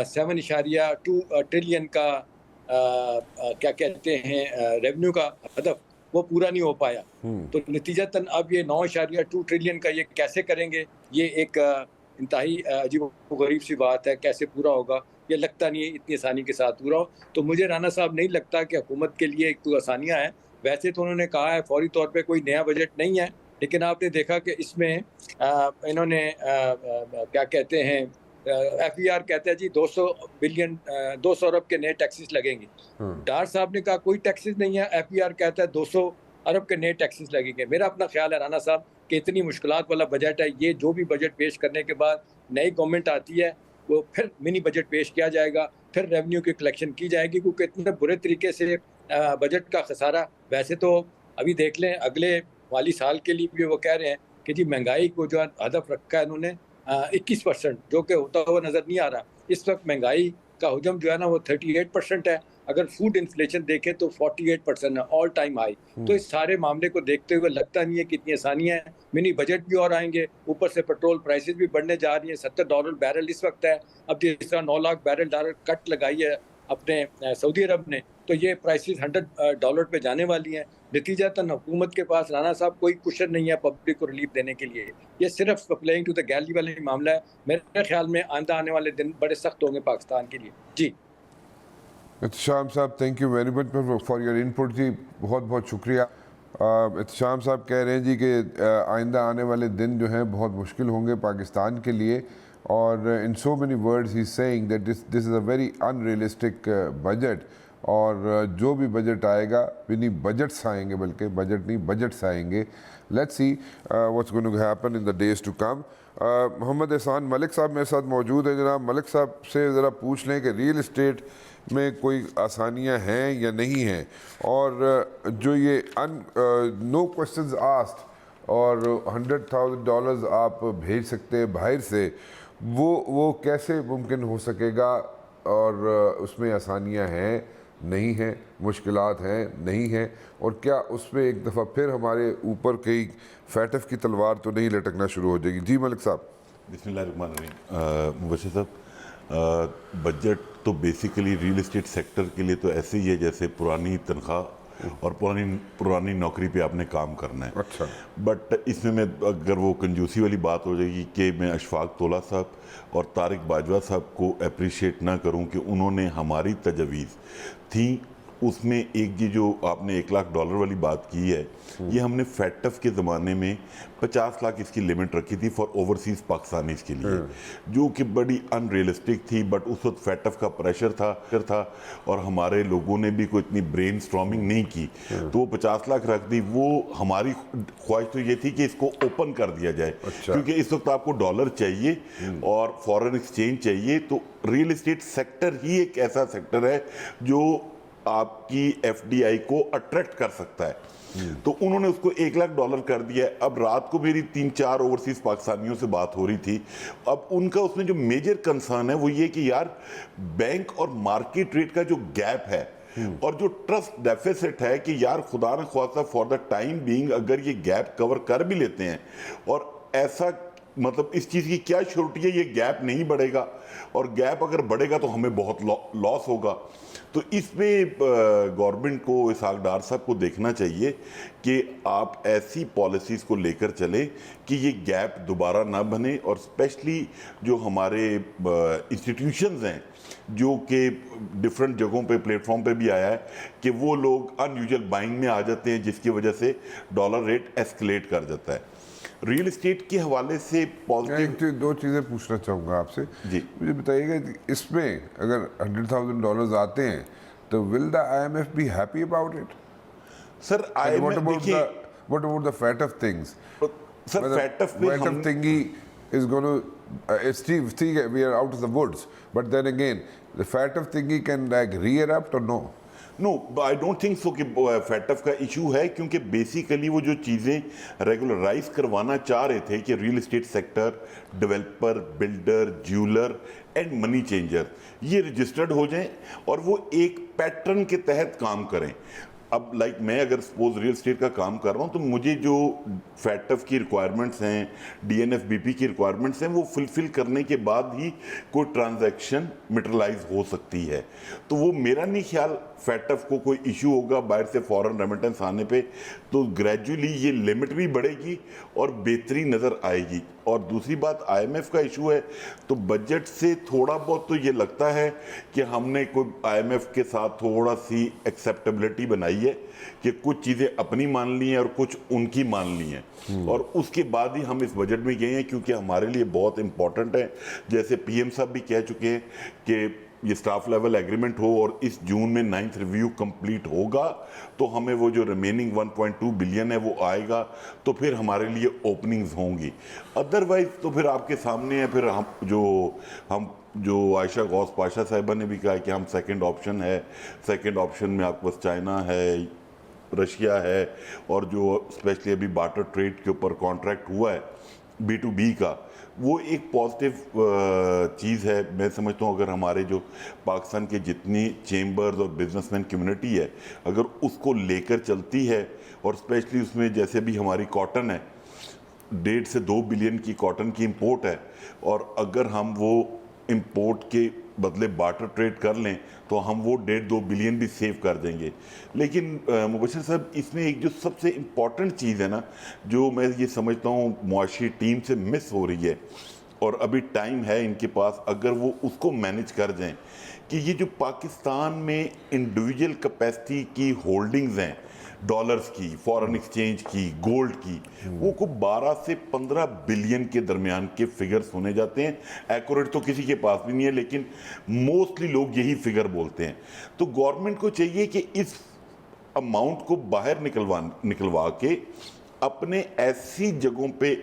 7.2 ट्रिलियन का क्या कहते हैं रेवेन्यू का हदफ, वो पूरा नहीं हो पाया। तो नतीजतन अब ये 9.2 ट्रिलियन का ये कैसे करेंगे, ये एक इंतहाई अजीब गरीब सी बात है। कैसे पूरा होगा ये लगता नहीं है इतनी आसानी के साथ पूरा हो। तो मुझे राना साहब नहीं लगता कि हुकूमत के लिए एक तो आसानियाँ हैं। वैसे तो उन्होंने कहा है फौरी तौर पे कोई नया बजट नहीं है, लेकिन आपने देखा कि इसमें इन्होंने क्या कहते हैं FBR कहते हैं जी 200 अरब के नए टैक्सेस लगेंगे। डार साहब ने कहा कोई टैक्सेस नहीं है, FBR कहता है 200 अरब के नए टैक्सेस लगेंगे। मेरा अपना ख्याल है राना साहब कि इतनी मुश्किलात वाला बजट है, ये जो भी बजट पेश करने के बाद नई गवर्नमेंट आती है वो फिर मिनी बजट पेश किया जाएगा, फिर रेवेन्यू की कलेक्शन की जाएगी, क्योंकि इतने बुरे तरीके से बजट का खसारा। वैसे तो अभी देख लें अगले माली साल के लिए भी वो कह रहे हैं कि जी महंगाई को जो हदफ रखा है इन्होंने 21%, जो कि होता हुआ नज़र नहीं आ रहा। इस वक्त महंगाई का हुजम जो है ना वो 38% है, अगर फूड इन्फ्लेशन देखें तो 48% है, ऑल टाइम हाई। तो इस सारे मामले को देखते हुए लगता नहीं है कि इतनी आसानियाँ हैं। मिनी बजट भी और आएंगे, ऊपर से पेट्रोल प्राइसेस भी बढ़ने जा रही हैं। $70 बैरल इस वक्त है। अब जिस तरह 9 लाख बैरल कट लगाई है अपने सऊदी अरब ने, तो ये प्राइसेस $100 पे जाने वाली हैं। नतीजतन हुकूमत के पास राना साहब कोई कुशन नहीं है पब्लिक को रिलीफ देने के लिए। ये सिर्फ प्लेइंग टू द गैलरी वाला ही मामला है। मेरे ख्याल में आइंदा आने वाले दिन बड़े सख्त होंगे पाकिस्तान के लिए। जी एहतशाम साहब, thank you very much for your input ji, बहुत बहुत शुक्रिया। एहतशाम साहब कह रहे हैं जी कि आइंदा आने वाले दिन जो हैं बहुत मुश्किल होंगे पाकिस्तान के लिए, और in so many words he saying that this is a very unrealistic budget, और जो भी बजट आएगा, नहीं बजट्स आएंगे, बल्कि बजट नहीं बजट्स आएंगे। Let's see what's going to happen in the days to come. Mohammad Ehsan Malik साहब मेरे साथ मौजूद हैं। जनाब मलिक साहब से ज़रा पूछ लें कि रियल इस्टेट में कोई आसानियां हैं या नहीं हैं, और जो ये नो क्वेश्चंस आस्क्ड और $100,000 आप भेज सकते हैं बाहर से, वो कैसे मुमकिन हो सकेगा, और उसमें आसानियां हैं नहीं हैं, मुश्किलात हैं नहीं हैं, और क्या उसमें एक दफ़ा फिर हमारे ऊपर कई फैटफ की तलवार तो नहीं लटकना शुरू हो जाएगी? जी मलिक साहब। बिस्मिल्लाहिर्रहमानिर्रहीम। मुबश्शिर साहब, बजट तो बेसिकली रियल इस्टेट सेक्टर के लिए तो ऐसे ही है जैसे पुरानी तनख्वाह और पुरानी नौकरी पे आपने काम करना है। अच्छा। बट इसमें मैं अगर वो कंजूसी वाली बात हो जाएगी कि मैं अशफाक तोला साहब और तारिक बाजवा साहब को अप्रिशिएट ना करूं कि उन्होंने हमारी तजवीज़ थी, उसमें एक ये जो आपने $1 लाख वाली बात की है, ये हमने फैटफ के ज़माने में 50 लाख इसकी लिमिट रखी थी फॉर ओवरसीज़ पाकिस्तानीज़ के लिए, जो कि बड़ी अनरियलिस्टिक थी। बट उस वक्त फैटफ का प्रेशर था और हमारे लोगों ने भी कोई इतनी ब्रेन स्टॉर्मिंग नहीं की, तो वो 50 लाख रख दी। वो हमारी ख्वाहिश तो ये थी कि इसको ओपन कर दिया जाए। अच्छा। क्योंकि इस वक्त आपको डॉलर चाहिए और फॉरेन एक्सचेंज चाहिए, तो रियल इस्टेट सेक्टर ही एक ऐसा सेक्टर है जो आपकी एफडीआई को अट्रैक्ट कर सकता है। तो उन्होंने उसको $1 लाख कर दिया। अब रात को मेरी 3-4 ओवरसीज पाकिस्तानियों से बात हो रही थी। अब उनका उसमें जो मेजर कंसर्न है वो ये कि यार बैंक और मार्केट रेट का जो गैप है और जो ट्रस्ट डेफिसिट है कि यार खुदा न ख्वास्ता फॉर द टाइम बीइंग अगर ये गैप कवर कर भी लेते हैं, और ऐसा मतलब इस चीज़ की क्या श्योरिटी है ये गैप नहीं बढ़ेगा, और गैप अगर बढ़ेगा तो हमें बहुत लॉस होगा। तो इसमें गवर्नमेंट को, इसहाक डार साहब को देखना चाहिए कि आप ऐसी पॉलिसीज़ को लेकर चलें कि ये गैप दोबारा ना बने, और स्पेशली जो हमारे इंस्टीट्यूशंस हैं जो कि डिफरेंट जगहों पे प्लेटफॉर्म पे भी आया है कि वो लोग अनयूजुअल बाइंग में आ जाते हैं, जिसकी वजह से डॉलर रेट एस्केलेट कर जाता है। रियल एस्टेट के हवाले से पॉजिटिव दो चीज़ें पूछना चाहूँगा आपसे जी। मुझे बताइएगा इसमें अगर $100,000 आते हैं तो will the IMF be happy about it? Sir what about the FATF things? Sir FATF थिंगी is going to it's ठीक है, we are out of the woods, but then again the fat-off thingy can like re-erupt or no? No, I don't think so कि FATF का issue है, क्योंकि basically वो जो चीज़ें regularise करवाना चाह रहे थे कि real estate sector, developer, builder, jeweller and money changer ये रजिस्टर्ड हो जाएं और वो एक पैटर्न के तहत काम करें। अब लाइक मैं अगर सपोज रियल एस्टेट का काम कर रहा हूँ तो मुझे जो फैटफ की रिक्वायरमेंट्स हैं, DNFBP की रिक्वायरमेंट्स हैं, वो फुलफिल करने के बाद ही कोई ट्रांजैक्शन मटेरियलाइज हो सकती है। तो वो मेरा नहीं ख्याल फैटफ को कोई इशू होगा बाहर से फॉरेन रेमिटेंस आने पे, तो ग्रेजुअली ये लिमिट भी बढ़ेगी और बेहतरी नज़र आएगी। और दूसरी बात IMF का इशू है, तो बजट से थोड़ा बहुत तो ये लगता है कि हमने कोई IMF के साथ थोड़ा सी एक्सेप्टेबिलिटी बनाई है कि कुछ चीज़ें अपनी मान ली हैं और कुछ उनकी मान ली हैं, और उसके बाद ही हम इस बजट में गए हैं, क्योंकि हमारे लिए बहुत इंपॉर्टेंट है। जैसे PM साहब भी कह चुके हैं कि ये स्टाफ लेवल एग्रीमेंट हो और इस जून में 9th रिव्यू कंप्लीट होगा तो हमें वो जो रिमेनिंग 1.2 बिलियन है वो आएगा, तो फिर हमारे लिए ओपनिंग्स होंगी। अदरवाइज तो फिर आपके सामने है, फिर हम जो आयशा गौस पाशा साहिबा ने भी कहा कि हम सेकंड ऑप्शन है, सेकंड ऑप्शन में आपके पास चाइना है, रशिया है, और जो स्पेशली अभी बार्टर ट्रेड के ऊपर कॉन्ट्रैक्ट हुआ है B2B का, वो एक पॉजिटिव चीज़ है। मैं समझता हूँ अगर हमारे जो पाकिस्तान के जितनी चेंबर्स और बिजनेसमैन कम्युनिटी है अगर उसको लेकर चलती है, और स्पेशली उसमें जैसे भी हमारी कॉटन है, 1.5 से 2 बिलियन की कॉटन की इंपोर्ट है, और अगर हम वो इंपोर्ट के बदले बार्टर ट्रेड कर लें तो हम वो 1.5-2 बिलियन भी सेव कर देंगे। लेकिन मुबशिर साहब, इसमें एक जो सबसे इम्पॉर्टेंट चीज़ है ना, जो मैं ये समझता हूँ मुआशी टीम से मिस हो रही है, और अभी टाइम है इनके पास, अगर वो उसको मैनेज कर जाएं, कि ये जो पाकिस्तान में इंडिविजुअल कैपेसिटी की होल्डिंग्स हैं डॉलर्स की, फॉरेन एक्सचेंज की, गोल्ड की, वो को 12 से 15 बिलियन के दरमियान के फिगर्स होने जाते हैं। एक्यूरेट तो किसी के पास भी नहीं है, लेकिन मोस्टली लोग यही फिगर बोलते हैं। तो गवर्नमेंट को चाहिए कि इस अमाउंट को बाहर निकलवा के अपने ऐसी जगहों पे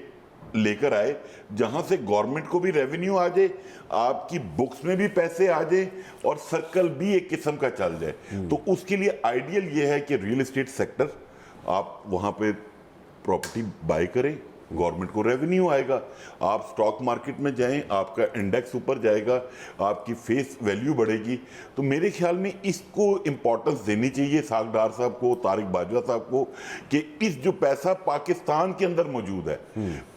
लेकर आए जहां से गवर्नमेंट को भी रेवेन्यू आ जाए, आपकी बुक्स में भी पैसे आ जाए, और सर्कल भी एक किस्म का चल जाए। तो उसके लिए आइडियल ये है कि रियल एस्टेट सेक्टर, आप वहां पे प्रॉपर्टी बाय करें, गवर्नमेंट को रेवेन्यू आएगा, आप स्टॉक मार्केट में जाएं, आपका इंडेक्स ऊपर जाएगा, आपकी फेस वैल्यू बढ़ेगी। तो मेरे ख्याल में इसको इम्पोर्टेंस देनी चाहिए सागडार साहब को, तारिक बाजवा साहब को, कि इस जो पैसा पाकिस्तान के अंदर मौजूद है,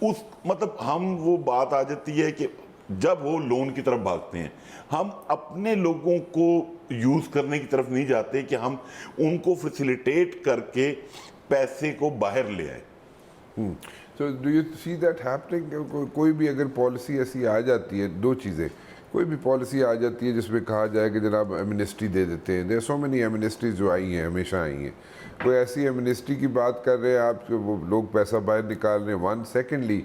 उस मतलब हम वो बात आ जाती है कि जब वो लोन की तरफ भागते हैं, हम अपने लोगों को यूज़ करने की तरफ नहीं जाते कि हम उनको फैसिलिटेट करके पैसे को बाहर ले आए। So do you see that happening? कोई भी अगर पॉलिसी ऐसी आ जाती है, दो चीज़ें, कोई भी पॉलिसी आ जाती है जिसमें कहा जाए कि जनाब एमनेस्टी दे देते हैं, देयर सो मेनी एमनेस्टीज जो आई हैं, हमेशा आई हैं, कोई ऐसी एमनेस्टी की बात कर रहे हैं आप, वो लोग पैसा बाहर निकाल रहे हैं, वन। सेकेंडली,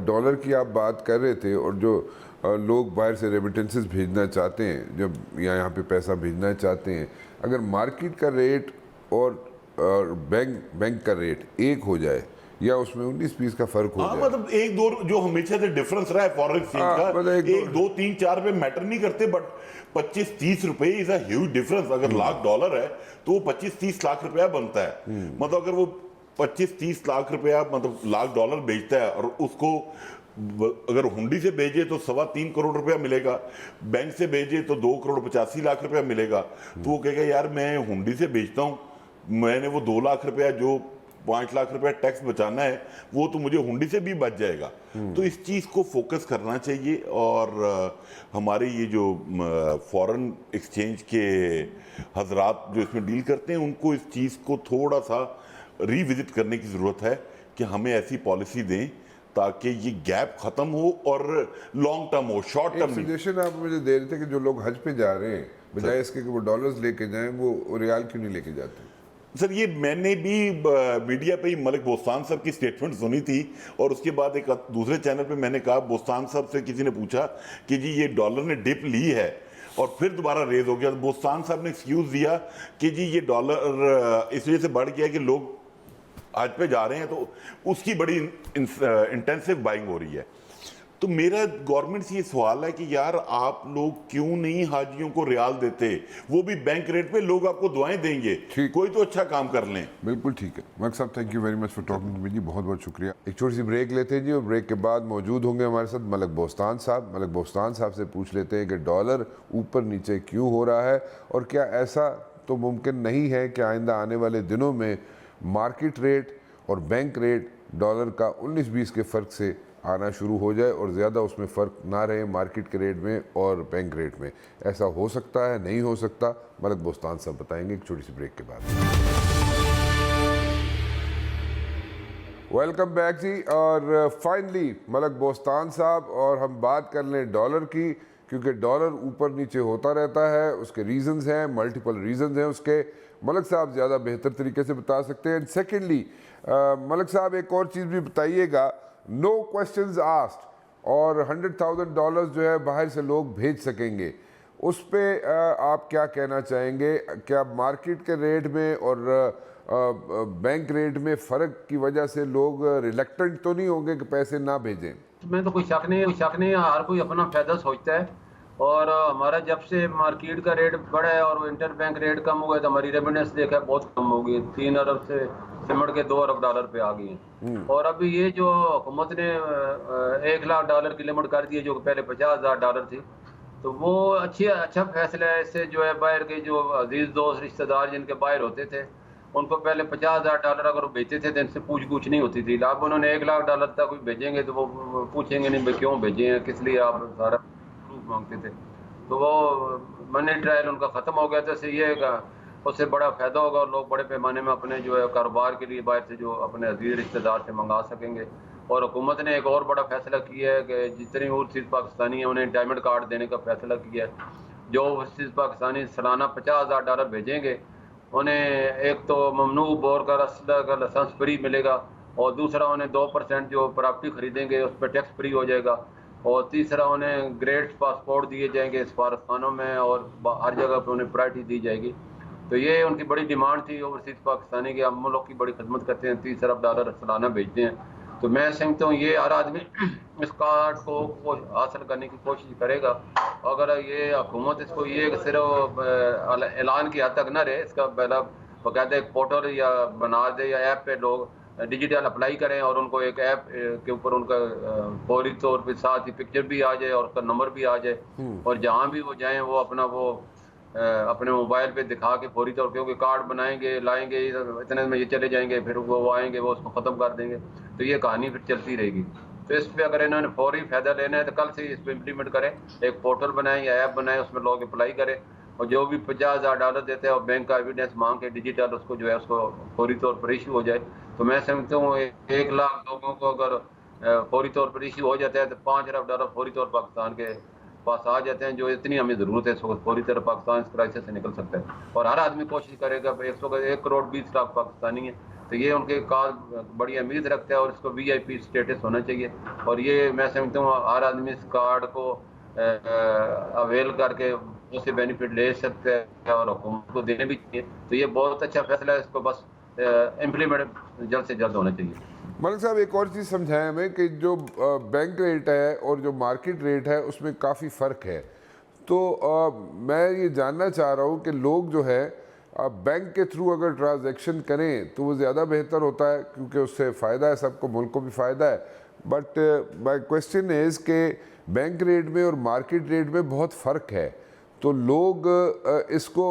डॉलर की आप बात कर रहे थे, और जो लोग बाहर से रेमिटेंसेस भेजना चाहते हैं, जब यहाँ पे पैसा भेजना चाहते हैं, अगर मार्केट का रेट और बैंक का रेट एक हो जाए, या उसमें 19-20 का फर्क हो जाए, मतलब 1-2 जो हमेशा से डिफरेंस रहा है फॉरेन एक्सचेंज का, मतलब 1-2-3-4 रुपए मैटर नहीं करते, बट 25-30 रुपए इज अ ह्यूज डिफरेंस। अगर $1,00,000 है तो वो 25-30 लाख रुपया बनता है। मतलब अगर वो 25-30 लाख रुपया, मतलब $1,00,000 बेचता है, और उसको अगर हुंडी से भेजे तो 3.25 करोड़ रुपया मिलेगा, बैंक से भेजे तो 2,85,00,000 रुपया मिलेगा। तो वो कहेगा यार मैं हुंडी से बेचता हूँ, मैंने वो 2 लाख रुपया जो 5 लाख रुपया टैक्स बचाना है, वो तो मुझे हुंडी से भी बच जाएगा। तो इस चीज़ को फोकस करना चाहिए, और हमारे ये जो फॉरेन एक्सचेंज के हजरात जो इसमें डील करते हैं, उनको इस चीज़ को थोड़ा सा रिविजिट करने की ज़रूरत है कि हमें ऐसी पॉलिसी दें ताकि ये गैप ख़त्म हो और लॉन्ग टर्म हो, शॉर्ट टर्म नहीं। सजेशन आप मुझे दे रहे थे कि जो लोग हज पे जा रहे हैं, बजाय इसके कि वो डॉलर्स लेके जाएं, वो रियाल क्यों नहीं लेके जाते? सर, ये मैंने भी मीडिया पे ही मलिक बोस्तान साहब की स्टेटमेंट सुनी थी, और उसके बाद एक दूसरे चैनल पे मैंने कहा, बोस्तान साहब से किसी ने पूछा कि जी ये डॉलर ने डिप ली है और फिर दोबारा रेज हो गया, तो बोस्तान साहब ने एक्सक्यूज दिया कि जी ये डॉलर इस वजह से बढ़ गया कि लोग आज पे जा रहे हैं, तो उसकी बड़ी इंटेंसिव बाइंग हो रही है। तो मेरा गवर्नमेंट से ये सवाल है कि यार आप लोग क्यों नहीं हाजियों को रियाल देते, वो भी बैंक रेट पे, लोग आपको दुआएं देंगे, कोई तो अच्छा काम कर लें। बिल्कुल ठीक है मलिक साहब, thank you very much for talking to me ji, बहुत बहुत शुक्रिया। एक छोटी सी ब्रेक लेते हैं जी, और ब्रेक के बाद मौजूद होंगे हमारे साथ मलिक बोस्तान साहब। मलिक बोस्तान साहब से पूछ लेते हैं कि डॉलर ऊपर नीचे क्यों हो रहा है, और क्या ऐसा तो मुमकिन नहीं है कि आइंदा आने वाले दिनों में मार्केट रेट और बैंक रेट डॉलर का 19-20 के फ़र्क से आना शुरू हो जाए, और ज़्यादा उसमें फ़र्क ना रहे मार्केट के रेट में और बैंक रेट में। ऐसा हो सकता है, नहीं हो सकता, मलिक बोस्तान साहब बताएंगे एक छोटी सी ब्रेक के बाद। वेलकम बैक जी, और फाइनली मलिक बोस्तान साहब, और हम बात कर लें डॉलर की, क्योंकि डॉलर ऊपर नीचे होता रहता है, उसके रीजंस हैं, मल्टीपल रीजंस हैं उसके, मलिक साहब ज़्यादा बेहतर तरीके से बता सकते हैं। सेकेंडली मलिक साहब एक और चीज़ भी बताइएगा, नो क्वेश्चंस आस्क्ड, और $100,000 जो है बाहर से लोग भेज सकेंगे, उस पर आप क्या कहना चाहेंगे? क्या मार्केट के रेट में और बैंक रेट में फ़र्क की वजह से लोग रिलेक्टेंट तो नहीं होंगे कि पैसे ना भेजें? इसमें तो कोई शक नहीं, हर कोई अपना फ़ायदा सोचता है, और हमारा जब से मार्केट का रेट बढ़ा है और इंटर बैंक रेट कम हुआ है, तो हमारी रेमिटेंस देखा बहुत कम हो गई, 3 अरब से सिमट के 2 अरब डॉलर पे आ गई है। और अभी ये जो हुकूमत ने $1 लाख की लिमिट कर दी है, जो पहले $50,000 थी, तो वो अच्छा फैसला है। इससे जो है बाहर के जो अजीज दोस्त रिश्तेदार जिनके बाहर होते थे, उनको पहले $50,000 अगर वो भेजते थे तो इनसे पूछ नहीं होती थी। अब उन्होंने $1 लाख तक भेजेंगे तो वो पूछेंगे नहीं भाई क्यों भेजे हैं, किस लिए आप सारा प्रूफ मांगते थे, तो वो मनी ट्रायल उनका ख़त्म हो गया। तो इससे ये उससे बड़ा फ़ायदा होगा और लोग बड़े पैमाने में अपने जो है कारोबार के लिए बाहर से जो अपने अजीज़ रिश्तेदार से मंगा सकेंगे। और हुकूमत ने एक और बड़ा फैसला किया है कि जितने ओवरसीज़ पाकिस्तानी हैं उन्हें डायमंड कार्ड देने का फैसला किया है। जो ओवरसीज़ पाकिस्तानी सालाना $50,000 भेजेंगे उन्हें एक तो ममनू बोर का असला का लाइसेंस फ्री मिलेगा, और दूसरा उन्हें 2% जो प्रॉपर्टी खरीदेंगे उस पर टैक्स फ्री हो जाएगा, और तीसरा उन्हें ग्रेड पासपोर्ट दिए जाएंगे सफारतखानों में, और हर जगह पर उन्हें प्रायोरिटी दी जाएगी। तो ये उनकी बड़ी डिमांड थी ओवरसीज़ पाकिस्तानी की, हम मुल्क की बड़ी खिदमत करते हैं, $30 अरब सालाना भेजते हैं। तो मैं समझता हूँ ये हर आदमी इस कार्ड को हासिल करने की कोशिश करेगा। अगर ये हुकूमत इसको ये सिर्फ ऐलान की हद तक ना रहे, इसका पहला बाकायदा एक पोर्टल या बना दे या ऐप पे लोग डिजिटल अप्लाई करें और उनको एक ऐप के ऊपर उनका फौरी तौर पे साथ ही पिक्चर भी आ जाए और उसका नंबर भी आ जाए, और जहाँ भी वो जाएं वो अपना वो अपने मोबाइल पे दिखा के फौरी तौर पे, क्योंकि कार्ड बनाएंगे लाएंगे इतने में ये चले जाएंगे, फिर वो आएंगे वो उसको ख़त्म कर देंगे, तो ये कहानी फिर चलती रहेगी। तो इस पर अगर इन्होंने फौरी फ़ायदा लेना है तो कल से इस पर इम्प्लीमेंट करें, एक पोर्टल बनाएं या ऐप बनाएं, उसमें लोग अप्लाई करें, और जो भी $50,000 देते हैं और बैंक का एविडेंस मांग के डिजिटल उसको जो है उसको फौरी तौर पर इशू हो जाए। तो मैं समझता हूँ 1 लाख लोगों को अगर फौरी तौर पर इशू हो जाता है तो $5 अरब फौरी तौर पाकिस्तान के पास आ जाते हैं, जो इतनी हमें ज़रूरत है इस वक्त फौरी तरह पाकिस्तान इस क्राइसिस से निकल सकता है। और हर आदमी कोशिश करेगा, 1 करोड़ 20 लाख पाकिस्तानी है, तो ये उनके काज बड़ी उम्मीद रखता है और इसको VIP स्टेटस होना चाहिए। और ये मैं समझता हूँ हर आदमी इस कार्ड को अवेल करके उससे बेनिफिट ले सकते हैं और हुकूमत को देने भी चाहिए। तो ये बहुत अच्छा फैसला है, इसको बस इम्प्लीमेंट जल्द से जल्द होना चाहिए। मलिक साहब एक और चीज़ समझाएं हमें कि जो बैंक रेट है और जो मार्केट रेट है उसमें काफ़ी फ़र्क है। तो मैं ये जानना चाह रहा हूँ कि लोग जो है बैंक के थ्रू अगर ट्रांजैक्शन करें तो वो ज़्यादा बेहतर होता है, क्योंकि उससे फ़ायदा है, सबको मुल्क को भी फ़ायदा है। बट माय क्वेश्चन इज़ कि बैंक रेट में और मार्केट रेट में बहुत फ़र्क है, तो लोग इसको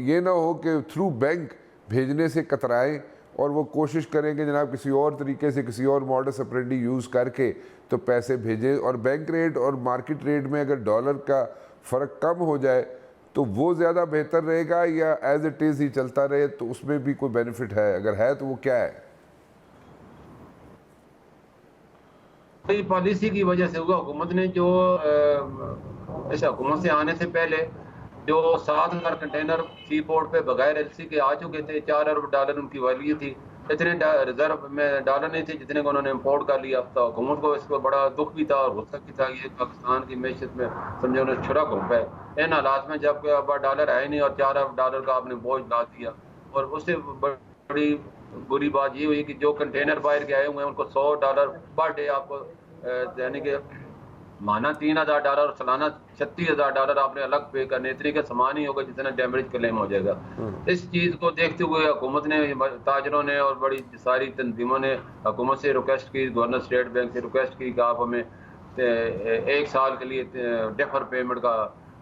ये ना हो कि थ्रू बैंक भेजने से कतराएं और वो कोशिश करें कि जनाब किसी और तरीके से किसी और मॉडस ऑपरेंडी यूज़ करके तो पैसे भेजें। और बैंक रेट और मार्केट रेट में अगर डॉलर का फ़र्क कम हो जाए तो वो ज़्यादा बेहतर रहेगा, या एज इट इज़ ही चलता रहे, तो उसमें भी कोई बेनिफिट है? अगर है तो वो क्या है? पॉलिसी की वजह से हुआ, हुकूमत ने जो ऐसा हुकूमत से आने से पहले जो 7,000 कंटेनर सी पोर्ट पे बगैर LC के आ चुके थे, $4 अरब उनकी वैल्यू थी, इतने रिजर्व में डॉलर नहीं थे जितने को उन्होंने इम्पोर्ट कर लिया। तो हुकूमत को इसको बड़ा दुख भी था और गुस्सा भी था, ये पाकिस्तान की मैशत में समझो उन्हें छुरा घोंपा है इन हालात में, जब अब डॉलर है नहीं और $4 अरब का आपने बोझ ला दिया। और उससे बड़ी बुरी बात ये हुई कि जो कंटेनर बाहर के आए हुए हैं उनको $100 पर डे आपको यानी कि माना $3,000 और सालाना $36,000 आपने अलग पे करने, इतने का सामान ही होगा जितना डैमेज क्लेम हो जाएगा। इस चीज़ को देखते हुए हुकूमत ने, ताजरों ने और बड़ी सारी तंजीमों ने हुकूमत से रिक्वेस्ट की, गवर्नर स्टेट बैंक से रिक्वेस्ट की कि आप हमें 1 साल के लिए डेफर पेमेंट का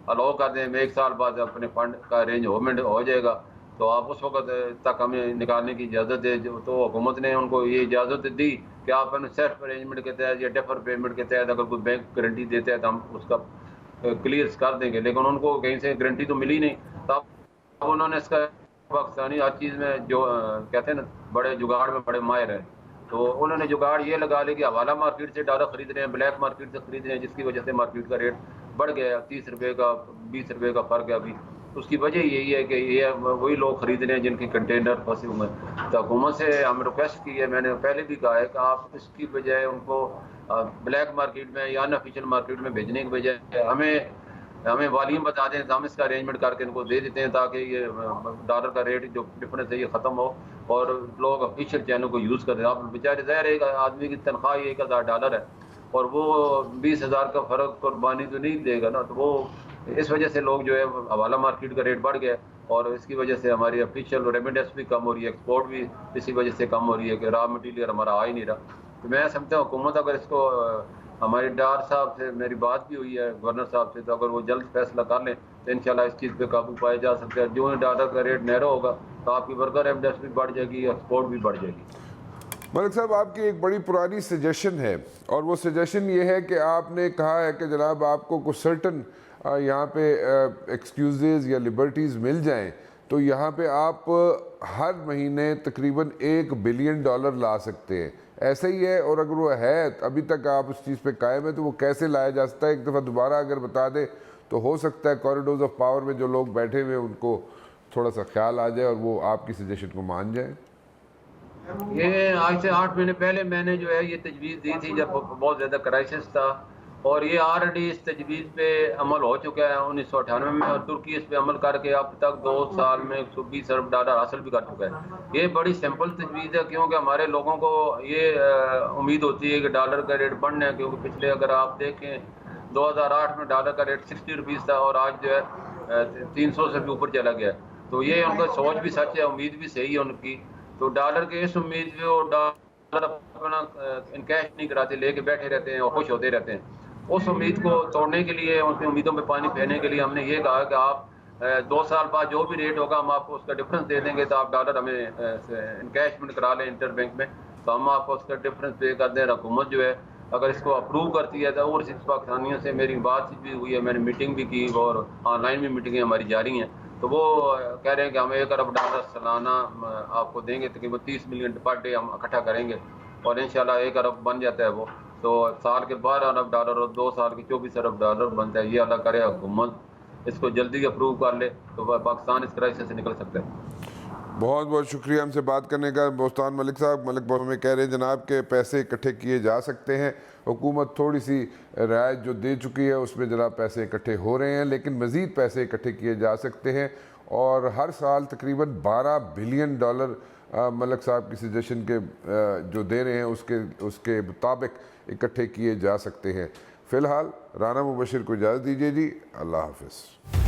अलाउ कर दें, 1 साल बाद अपने फंड का अरेंजमेंट हो जाएगा, तो आप उस वक्त तक हमें निकालने की इजाज़त दे। तो हुकूमत ने उनको ये इजाज़त दी कि आप सेल्फ अरेंजमेंट के तहत या डेफर पेमेंट के तहत अगर कोई बैंक गारंटी देता है तो हम उसका क्लियर कर देंगे, लेकिन उनको कहीं से गारंटी तो मिली नहीं। तो अब उन्होंने इसका पाकिस्तानी हर चीज़ में जो कहते हैं ना बड़े जुगाड़ में बड़े माहिर हैं, तो उन्होंने जुगाड़ ये लगा ली कि हवाला मार्केट से डॉलर खरीद रहे हैं, ब्लैक मार्केट से खरीद रहे हैं, जिसकी वजह से मार्केट का रेट बढ़ गया, 30 रुपये का 20 रुपये का फ़र्क है अभी। उसकी वजह यही है कि ये वही लोग खरीद रहे हैं जिनके कंटेनर फंसे हुए हैं। तो हुकूमत से हम रिक्वेस्ट की है, मैंने पहले भी कहा है कि आप इसकी बजाय उनको ब्लैक मार्केट में या अनऑफिशियल मार्केट में भेजने की बजाय हमें वॉल्यूम बता दें तो हम इसका अरेंजमेंट करके इनको दे देते हैं, ताकि ये डॉलर का रेट जो डिफरेंस है ये ख़त्म हो और लोग ऑफिशियल चैनल को यूज़ करें। आप बेचारे ज़ाहिर है आदमी की तनख्वाह $1,000 है और वो 20,000 का फ़र्क कुर्बानी तो नहीं देगा ना, तो वो इस वजह से लोग जो है हवाला मार्केट का रेट बढ़ गया और इसकी वजह से हमारी ऑफिशियल रेमिटेंस भी कम हो रही है, एक्सपोर्ट भी इसी वजह से कम हो रही है कि रॉ मटीरियल हमारा आ ही नहीं रहा। तो मैं समझता हूँ हुकूमत अगर इसको, हमारे डार साहब से मेरी बात भी हुई है गवर्नर साहब से, तो अगर वो जल्द फैसला कर लें तो इंशाल्लाह इस चीज़ पे काबू पाया जा सकता है। जो ही डॉलर का रेट नैरो होगा तो आपकी वर्कर रेमिटेंस भी बढ़ जाएगी, एक्सपोर्ट भी बढ़ जाएगी। मलिक साहब, आपकी एक बड़ी पुरानी सजेशन है और वो सजेशन ये है कि आपने कहा है कि जनाब आपको कुछ सर्टन यहाँ पे एक्सक्यूज़ या लिबर्टीज़ मिल जाएं तो यहाँ पे आप हर महीने तकरीबन $1 बिलियन ला सकते हैं। ऐसा ही है? और अगर वो है अभी तक आप उस चीज़ पे कायम है तो वो कैसे लाया जा सकता है? एक दफ़ा दोबारा अगर बता दें तो हो सकता है कॉरिडोर्स ऑफ पावर में जो लोग बैठे हुए उनको थोड़ा सा ख्याल आ जाए और वो आपकी सजेशन को मान जाए। ये आज से 8 महीने पहले मैंने जो है ये तजवीज़ दी थी जब बहुत ज़्यादा क्राइसिस था, और ये ऑलरेडी इस तजवीज़ पे अमल हो चुका है 1998 में, और तुर्की इस पे अमल करके अब तक 2 साल में $120 अरब हासिल भी कर चुका है। ये बड़ी सिंपल तजवीज़ है क्योंकि हमारे लोगों को ये उम्मीद होती है कि डॉलर का रेट बढ़ना है, क्योंकि पिछले अगर आप देखें 2008 में डॉलर का रेट 60 रुपीज़ था और आज जो है 300 से भी ऊपर चला गया। तो ये उनका सोच भी सच है, उम्मीद भी सही है उनकी। तो डॉलर के इस उम्मीद पे वो डॉलर अपना इनकैश नहीं कराते, लेके बैठे रहते हैं और खुश होते रहते हैं। उस उम्मीद को तोड़ने के लिए, उनकी उम्मीदों पे पानी फेरने के लिए हमने ये कहा कि आप 2 साल बाद जो भी रेट होगा हम आपको उसका डिफरेंस दे देंगे, तो आप डॉलर हमें इनकैशमेंट करा लें इंटर बैंक में, तो हम आपको उसका डिफरेंस पे कर दें। हुकूमत जो है अगर इसको अप्रूव करती है तो और सिक्स पाकिस्तानियों से मेरी बातचीत भी हुई है, मैंने मीटिंग भी की और ऑनलाइन भी मीटिंगें हमारी जारी हैं। तो वो कह रहे हैं कि हम $1 अरब सालाना आपको देंगे, तकरीबन 30 मिलियन पर डे हम इकट्ठा करेंगे और इंशाल्लाह $1 अरब बन जाता है वो, तो साल के $12 अरब और 2 साल के $24 अरब बनता है। ये अल्लाह करे हुकूमत इसको जल्दी अप्रूव कर ले तो पाकिस्तान इस क्राइसिस से निकल सकता है। बहुत बहुत शुक्रिया हमसे बात करने का बोस्तान मलिक साहब। मलिक बहुत हमें कह रहे हैं जनाब के पैसे इकट्ठे किए जा सकते हैं, हुकूमत थोड़ी सी रियायत जो दे चुकी है उसमें जनाब पैसे इकट्ठे हो रहे हैं, लेकिन मज़ीद पैसे इकट्ठे किए जा सकते हैं और हर साल तकरीबन $12 बिलियन मलिक साहब की सजेशन के जो दे रहे हैं उसके मुताबिक इकट्ठे किए जा सकते हैं। फ़िलहाल राना मुबशिर को इजाज़त दीजिए जी, अल्लाह हाफ़िज़।